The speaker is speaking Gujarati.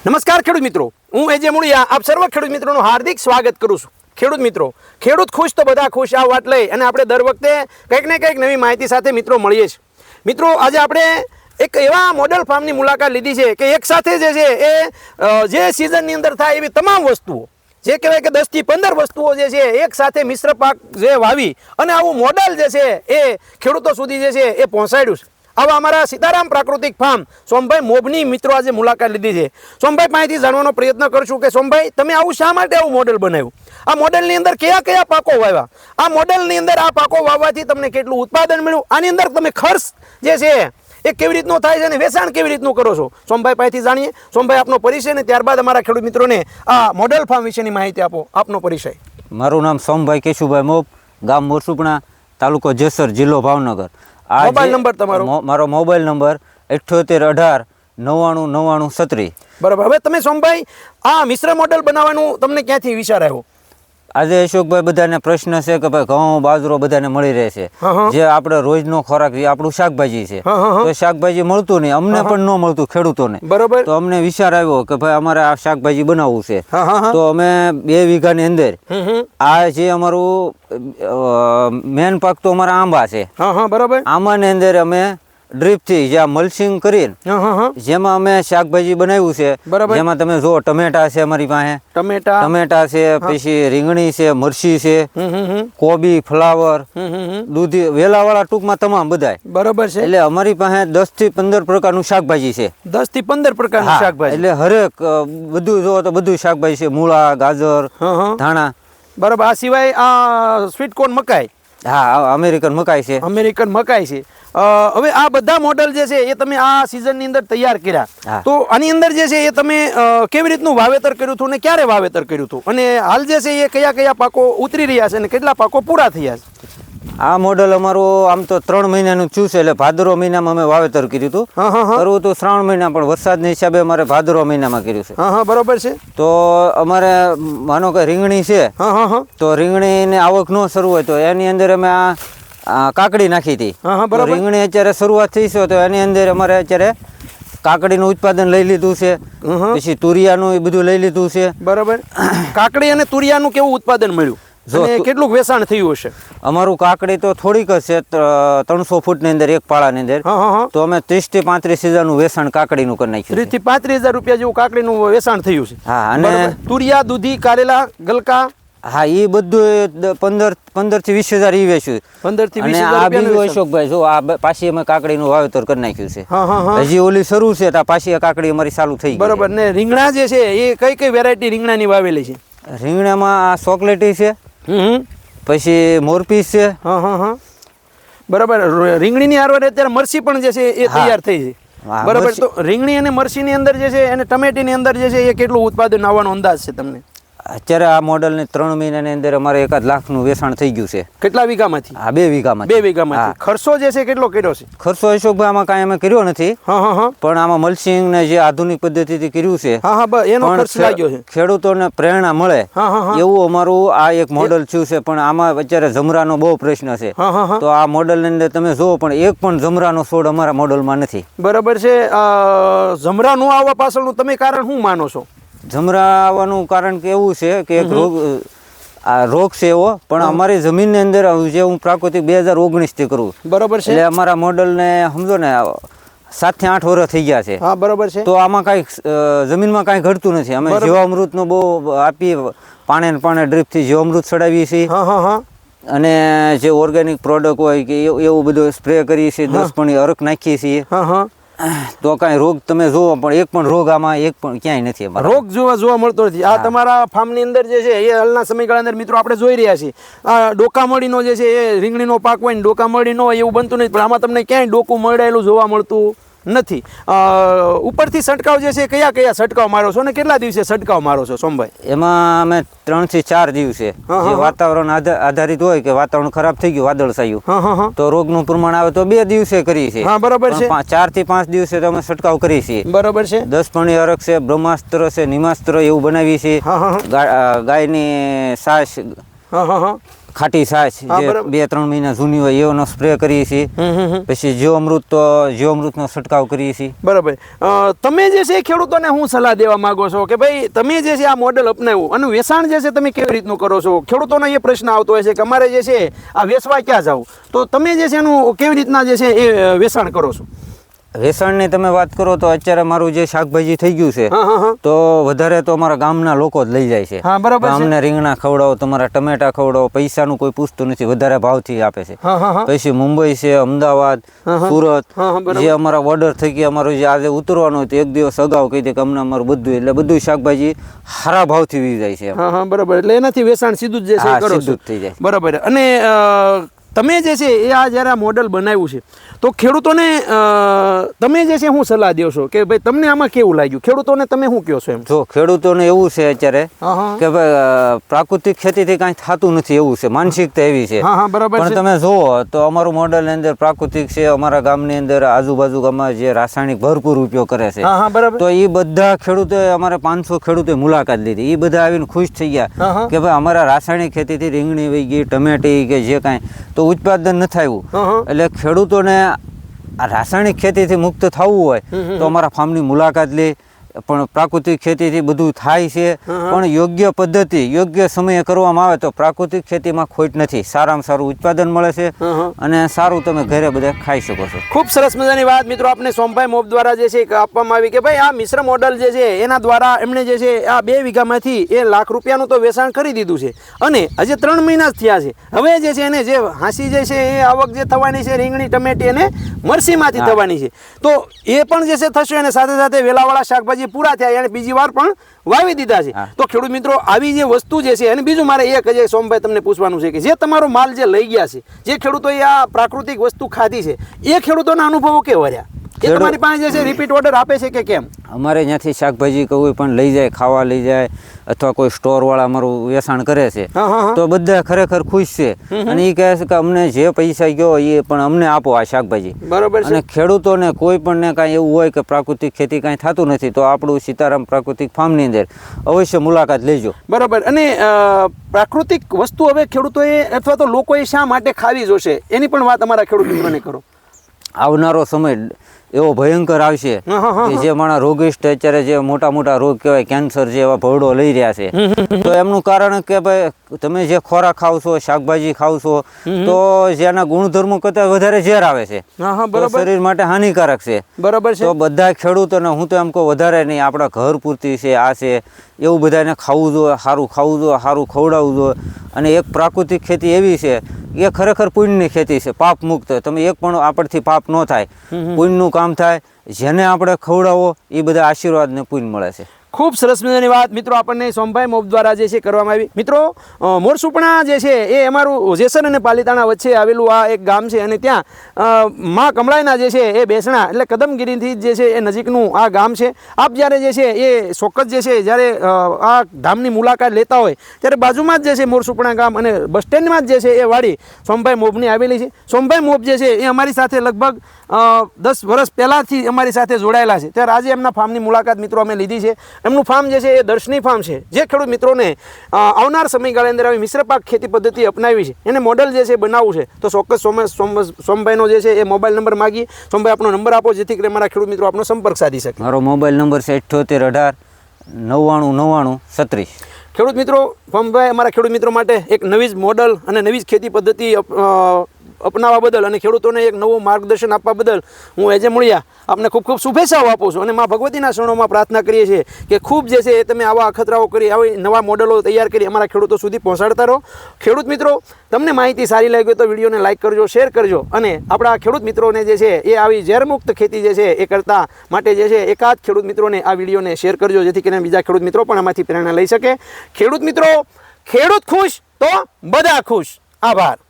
નમસ્કાર ખેડૂત મિત્રો, હું એજે મુળિયા આપ સર્વ ખેડૂત મિત્રોનું હાર્દિક સ્વાગત કરું છું. ખેડૂત મિત્રો, ખેડૂત ખુશ તો બધા ખુશ આ વાત લઈ અને આપણે દર વખતે કંઈક ને કંઈક નવી માહિતી સાથે મિત્રો મળીએ છીએ. મિત્રો, આજે આપણે એક એવા મોડેલ ફાર્મની મુલાકાત લીધી છે કે એક સાથે જે છે એ જે સિઝનની અંદર થાય એવી તમામ વસ્તુઓ, જે કહેવાય કે 10 થી 15 વસ્તુઓ જે છે એક સાથે મિશ્ર પાક જે વાવી અને આવું મોડેલ જે છે એ ખેડૂતો સુધી જે છે એ પહોંચાડ્યું છે. આવા અમારા સીતારામ પ્રાકૃતિક ફાર્મ સોમભાઈ મોભની મિત્રો આજે મુલાકાત લીધી છે. સોમભાઈ પાસેથી જાણવાનો પ્રયત્ન કરશું કે સોમભાઈ, તમે આવું શા માટે આવું મોડેલ બનાવ્યું? આ મોડેલની અંદર કયા કયા પાકો વાવ્યા? આ મોડેલની અંદર આ પાકો વાવવાથી તમને કેટલું ઉત્પાદન મળ્યું? આની અંદર તમે ખર્ચ જે છે એ કેવી રીતનો થાય છે અને વેચાણ કેવી રીતનું કરો છો? સોમભાઈ પાસેથી જાણીએ. સોમભાઈ, આપનો પરિચય ને ત્યારબાદ અમારા ખેડૂત મિત્રોને આ મોડેલ ફાર્મ વિશેની માહિતી આપો. આપનો પરિચય. મારું નામ સોમભાઈ કેશુભાઈ મોપ, ગામ મોરસુપણા, તાલુકો જેસર, જિલ્લો ભાવનગર. મોબાઈલ નંબર તમારો? મારો મોબાઈલ નંબર 78 18 99 99 36. બરાબર. હવે તમે સોમભાઈ આ મિશ્ર મોડેલ બનાવવાનું તમને ક્યાંથી વિચાર આવ્યો? આજે અશોકભાઈ, બધાને પ્રશ્ન છે કે ભાઈ ઘઉં બાજરો બધાને મળી રહે છે, જે આપણે રોજનો ખોરાક આપણું શાકભાજી છે, તો શાકભાજી મળતું નહીં, અમને પણ ન મળતું ખેડૂતોને. બરોબર. તો અમને વિચાર આવ્યો કે ભાઈ અમારે આ શાકભાજી બનાવવું છે. તો અમે 2 વીઘાની અંદર આ જે અમારું મેન પાક તો અમારા આંબા છે. બરાબર. આંબાની અંદર અમે ડ્રીપથી જ્યાં મલ્ચિંગ કરીને જેમાં અમે શાકભાજી બનાવ્યું છે. જેમાં તમે જો ટમેટા છે અમારી પાસે, ટમેટા છે, પછી રીંગણી છે, મરચી છે, કોબી, ફ્લાવર, દૂધી, વેલાવાળા, ટૂંકમાં તમામ બધાય. બરોબર છે. એટલે અમારી પાસે 10 થી 15 પ્રકારનું શાકભાજી છે. 10 થી 15 પ્રકારનું શાકભાજી. એટલે હરેક બધું જો તો બધું શાકભાજી છે, મૂળા, ગાજર, ધાણા. બરાબર. આ સિવાય આ સ્વીટ કોર્ન, મકાઈ. હા, અમેરિકન મકાઈ છે. અમેરિકન મકાઈ છે. હવે આ બધા મોડેલ જે છે એ તમે આ સિઝનની અંદર તૈયાર કર્યા, તો આની અંદર જે છે એ તમે કેવી રીતનું વાવેતર કર્યું હતું ને ક્યારે વાવેતર કર્યું હતું, અને હાલ જે છે એ કયા કયા પાકો ઉતરી રહ્યા છે અને કેટલા પાકો પૂરા થયા છે? આ મોડેલ અમારું આમ તો 3 મહિનાનું થયું છે. એટલે ભાદરવા મહિનામાં અમે વાવેતર કર્યું હતું. કરવું તો શ્રાવણ મહિના, પણ વરસાદના હિસાબે અમારે ભાદરવા મહિનામાં કર્યું છે. બરોબર છે. તો અમારે માનો કે રીંગણી છે, તો રીંગણીની આવક ન શરૂ હોય તો એની અંદર અમે આ કાકડી નાખી હતી. રીંગણી અત્યારે શરૂઆત થઈ છે તો એની અંદર અમારે અત્યારે કાકડીનું ઉત્પાદન લઈ લીધું છે. પછી તુરિયાનું એ બધું લઈ લીધું છે. બરાબર. કાકડી અને તુરિયાનું કેવું ઉત્પાદન મળ્યું? કેટલું વેચાણ થયું હશે? અમારું કાકડી તો થોડીક જ છે, 300 ફૂટની અંદર એક પાળાની અંદર. તો અમે 30 થી 35 હજારનું વેચાણ કાકડીનું કરી નાખ્યું. 30 થી 35 હજાર રૂપિયા જેવું કાકડીનું વેચાણ થયું છે. હા. અને તુરિયા, દૂધી, કારેલા, ગલકા? હા, એ બધું 15 થી 20 હજાર ઈ વેચ્યું. 15 થી 20 હજાર. આ બીજું અશોકભાઈ, જો આ પાછી અમે કાકડીનું વાવેતર કરી નાખ્યું છે. હજી ઓલી શરૂ છે તો પાછી આ કાકડી અમારી ચાલુ થઈ ગઈ. બરોબર. ને રીંગણા જે છે એ કઈ કઈ વેરાયટી રીંગણાની વાવેલી છે? રીંગણામાં આ ચોકલેટી છે, પછી મોરપીસ છે. બરાબર. રીંગણીની હારવાર અત્યારે મરસી પણ જે છે એ તૈયાર થઈ છે. બરાબર. તો રીંગણી અને મરસીની અંદર જે છે અને ટમેટીની અંદર જે છે એ કેટલું ઉત્પાદન આવવાનો અંદાજ છે તમને? અત્યારે આ મોડેલને 3 મહિનાની અંદર અમારે 1 લાખનું વેચાણ થઈ ગયું છે. કેટલા વીઘામાંથી? હા, 2 વીઘામાં. 2 વીઘામાં. ખર્ચો જે છે કેટલો કર્યો છે? ખર્ચો અશોકભાઈ આમાં કાંઈ અમે કર્યો નથી, પણ આમાં મલ્ચિંગ ને જે આધુનિક પદ્ધતિથી કર્યું છે એનો ખર્ચ લાગ્યો છે. ખેડૂતોને પ્રેરણા મળે એવું અમારું આ એક મોડેલ થયું છે. પણ આમાં અત્યારે જમરાનો બહુ પ્રશ્ન છે. તો આ મોડેલની અંદર તમે જુઓ પણ એક પણ જમરાનો છોડ અમારા મોડેલમાં નથી. બરાબર છે. જમરા નો આવવા પાછળનું તમે કારણ શું માનો છો? જમરા આવવાનું કારણ કે એવું છે કે એક રોગ છે એવો, પણ અમારી જમીનની અંદર જે હું પ્રાકૃતિક 2019 થી કરું. બરોબર છે. એટલે અમારા મોડેલને સમજો ને 7 થી 8 વર્ષ થઈ ગયા છે. બરોબર છે. તો આમાં કાંઈ જમીનમાં કાંઈ ઘટતું નથી. અમે જીવામૃતનો બહુ આપીએ, પાણે ડ્રીપથી જીવામૃત ચડાવીએ છીએ. અને જે ઓર્ગેનિક પ્રોડક્ટ હોય કે એવું બધું સ્પ્રે કરીએ છીએ, 10 પણી અરક નાખીએ છીએ. તો કાંઈ રોગ તમે જુઓ પણ એક પણ રોગ આમાં એક પણ ક્યાંય નથી. રોગ જોવા મળતો નથી. આ તમારા ફાર્મની અંદર જે છે એ હાલના સમયગાળા અંદર મિત્રો આપણે જોઈ રહ્યા છીએ. આ ડોકામડીનો જે છે એ રીંગણીનો પાક હોય ને ડોકામડી ન હોય એવું બનતું નથી, પણ આમાં તમને ક્યાંય ડોકું મળેલું જોવા મળતું નથી. ઉપરથી છંટકાવ જે છે કયા કયા છંટકાવ મારો છો ને કેટલા દિવસે છંટકાવ મારો છો સોમભાઈ? એમાં અમે 3 થી 4 દિવસે, જે વાતાવરણ આધારિત હોય કે વાતાવરણ ખરાબ થઈ ગયું, વાદળછાયું, તો રોગનું પ્રમાણ આવે તો 2 દિવસે કરીએ છીએ. બરોબર છે. 4 થી 5 દિવસે તો અમે છંટકાવ કરીએ છીએ. બરોબર છે. 10 પણી અરક છે, બ્રહ્માસ્ત્ર છે, નિમાસ્ત્ર એવું બનાવીએ છીએ. ગાયની છાશ ખાટી છાશ જે 2-3 મહિના જૂની હોય એનો સ્પ્રે કરીએ છીએ. પછી જીવામૃતનો છંટકાવ કરીએ છીએ. બરાબર. તમે જે છે ખેડૂતોને હું સલાહ દેવા માંગો છો કે ભાઈ તમે જે છે આ મોડેલ અપનાવ્યું અને વેચાણ જે છે તમે કેવી રીતનું કરો છો? ખેડૂતોનો એ પ્રશ્ન આવતો હોય છે કે અમારે જે છે આ વેચવા ક્યાં જવું, તો તમે જે છે એનું કેવી રીતના જે છે એ વેચાણ કરો છો? વેચાણની તમે વાત કરો તો અત્યારે મારું જે શાકભાજી થઈ ગયું છે તો વધારે તો અમારા ગામના લોકો જ લઈ જાય છે. ગામને રીંગણા ખવડાવો, તમારા ટમેટા ખવડાવો, પૈસાનું કોઈ પૂછતું નથી, વધારે ભાવથી આપે છે. પછી મુંબઈ છે, અમદાવાદ, સુરત જે અમારા ઓર્ડર થઈ ગયા, અમારું જે આજે ઉતરવાનું હોય તો એક દિવસ અગાઉ કહી દે કે અમને અમારું બધું, એટલે બધું શાકભાજી સારા ભાવથી વી જાય છે. બરાબર. એટલે એનાથી વેચાણ સીધું જ જે છે કરો સીધું થઈ જાય. બરાબર. અને તમે જે છે એ આ જ્યારે આ મોડલ બનાવ્યું છે તો ખેડૂતોને તમે જે છે હું સલાહ દો છો કે ભાઈ તમને આમાં કેવું લાગ્યું? ખેડૂતોને તમે શું કહો છો? એમ જો ખેડૂતોને એવું છે અત્યારે કે ભાઈ પ્રાકૃતિક ખેતીથી કાંઈ થતું નથી, એવું છે, માનસિકતા એવી છે. પણ તમે જુઓ તો અમારું મોડલ અંદર પ્રાકૃતિક છે. અમારા ગામની અંદર આજુબાજુ ગામમાં જે રાસાયણિક ભરપૂર ઉપયોગ કરે છે તો એ બધા ખેડૂતોએ અમારે 500 ખેડૂતોએ મુલાકાત લીધી. એ બધા આવીને ખુશ થઈ ગયા કે ભાઈ અમારા રાસાયણિક ખેતીથી રીંગણી વહી ગઈ, ટમેટી કે જે કાંઈ તો ઉત્પાદન ન થયું. એટલે ખેડૂતોને આ રાસાયણિક ખેતીથી મુક્ત થવું હોય તો અમારા ફાર્મની મુલાકાત લે. પણ પ્રાકૃતિક ખેતીથી બધું થાય છે, પણ યોગ્ય પદ્ધતિ યોગ્ય સમયે કરવામાં આવે તો પ્રાકૃતિક ખેતીમાં ખોટ નથી. સારામાં સારું ઉત્પાદન મળે છે અને સારું તમે ઘરે બધા ખાઈ શકો છો. ખૂબ સરસ મજાની વાત મિત્રો આપને સોમભાઈ મોબ દ્વારા જે છે આપવામાં આવી કે ભાઈ આ મિશ્ર મોડલ જે છે એના દ્વારા એમણે જે છે આ 2 વીઘામાંથી એ લાખ રૂપિયાનું તો વેચાણ કરી દીધું છે અને હજી 3 મહિના જ થયા છે. હવે જે છે એને જે હાંસી જે છે એ આવક જે થવાની છે રીંગણી, ટમેટી અને મરસીમાંથી થવાની છે તો એ પણ જે છે થશે અને સાથે સાથે વેલાવાળા શાકભાજી પૂરા થયા અને બીજી વાર પણ વાવી દીધા છે. તો ખેડૂત મિત્રો આવી જે વસ્તુ જે છે અને બીજું મારે એક જે સોમભાઈ તમને પૂછવાનું છે કે જે તમારો માલ જે લઈ ગયા છે, જે ખેડૂતોએ આ પ્રાકૃતિક વસ્તુ ખાધી છે, એ ખેડૂતોના અનુભવો કેવા રહ્યા? એ તમારી પાસે જે છે રિપીટ ઓર્ડર આપે છે કે કેમ? અમારે ત્યાંથી શાકભાજી કોઈ પણ લઈ જાય, ખાવા લઈ જાય અથવા કોઈ સ્ટોર વાળા અમારું વેચાણ કરે છે તો બધા ખરેખર ખુશ છે અને એ કહે છે કે અમને જે પૈસા ગયો એ પણ અમને આપો આ શાકભાજી. બરોબર છે. અને ખેડૂતોને કોઈ પણ ને કાંઈ એવું હોય કે પ્રાકૃતિક ખેતી કાંઈ થતું નથી તો આપણું સીતારામ પ્રાકૃતિક ફાર્મની અંદર અવશ્ય મુલાકાત લેજો. બરાબર. અને પ્રાકૃતિક વસ્તુ હવે ખેડૂતોએ અથવા તો લોકોએ શા માટે ખાવી જોશે એની પણ વાત અમારા ખેડૂત મિત્રોને કરો. આવનારો સમય એવો ભયંકર આવશે કે જે માણસ રોગિષ્ટ અત્યારે જે મોટા મોટા રોગ કહેવાય કેન્સર જેવા ભવડો લઈ રહ્યા છે તો એમનું કારણ કે ભાઈ તમે જે ખોરાક ખાવ છો, શાકભાજી ખાવ છો તો જેના ગુણધર્મો કરતા વધારે ઝેર આવે છે, શરીર માટે હાનિકારક છે. બરાબર છે. તો બધા ખેડૂતોને હું તો એમ કહું વધારે નહીં, આપણા ઘર પૂરતી છે આ છે એવું બધાને ખાવું જોઈએ, સારું ખાવું જોઈએ, સારું ખવડાવવું જોઈએ. અને એક પ્રાકૃતિક ખેતી એવી છે એ ખરેખર પુણ્યની ખેતી છે, પાપ મુક્ત. તમે એક પણ આપણથી પાપ ન થાય, પુણ્યનું કામ થાય. જેને આપણે ખવડાવો એ બધા આશીર્વાદ ને પુણ્ય મળે છે. ખૂબ સરસ મજાની વાત મિત્રો આપણને સોમભાઈ મોબ દ્વારા જે છે કરવામાં આવી. મિત્રો મોરસુપણા જે છે એ અમારું જેસર અને પાલીતાણા વચ્ચે આવેલું આ એક ગામ છે અને ત્યાં મા કમળાઈના જે છે એ બેસણા એટલે કદમગીરીથી જે છે એ નજીકનું આ ગામ છે. આપ જ્યારે જે છે એ ચોક્કસ જે છે જ્યારે આ ધામની મુલાકાત લેતા હોય ત્યારે બાજુમાં જ જે છે મોરસુપણા ગામ અને બસ સ્ટેન્ડમાં જ જે છે એ વાડી સોમભાઈ મોબની આવેલી છે. સોમભાઈ મોબ જે છે એ અમારી સાથે લગભગ 10 વર્ષ પહેલાંથી અમારી સાથે જોડાયેલા છે. ત્યારે આજે એમના ફાર્મની મુલાકાત મિત્રો અમે લીધી છે. એમનું ફાર્મ જે છે એ દર્શની ફાર્મ છે જે ખેડૂત મિત્રોને આવનાર સમયગાળા અંદર આવી મિશ્ર પાક ખેતી પદ્ધતિ અપનાવી છે એને મોડલ જે છે બનાવવું છે તો ચોક્કસ સોમભાઈનો જે છે એ મોબાઈલ નંબર માગીએ. સોમભાઈ આપનો નંબર આપો જેથી કરીને મારા ખેડૂત મિત્રો આપનો સંપર્ક સાધી શકે. મારો મોબાઈલ નંબર છે 78 18 99 36. ખેડૂત મિત્રો સોમભાઈ અમારા ખેડૂત મિત્રો માટે એક નવી જ મોડલ અને નવી જ ખેતી પદ્ધતિ અપનાવવા બદલ અને ખેડૂતોને એક નવું માર્ગદર્શન આપવા બદલ હું એજે મૂળિયા આપને ખૂબ ખૂબ શુભેચ્છાઓ આપું છું અને મા ભગવતીના શરણોમાં પ્રાર્થના કરીએ છીએ કે ખૂબ જે છે એ તમે આવા અખતરાઓ કરી આવી નવા મોડલો તૈયાર કરી અમારા ખેડૂતો સુધી પહોંચાડતા રહો. ખેડૂત મિત્રો તમને માહિતી સારી લાગી હોય તો વિડીયોને લાઇક કરજો, શેર કરજો અને આપણા ખેડૂત મિત્રોને જે છે એ આવી ઝેરમુક્ત ખેતી જે છે એ કરતા માટે જે છે એકાદ ખેડૂત મિત્રોને આ વિડીયોને શેર કરજો જેથી કરીને બીજા ખેડૂત મિત્રો પણ આમાંથી પ્રેરણા લઈ શકે. ખેડૂત મિત્રો, ખેડૂત ખુશ તો બધા ખુશ. આભાર.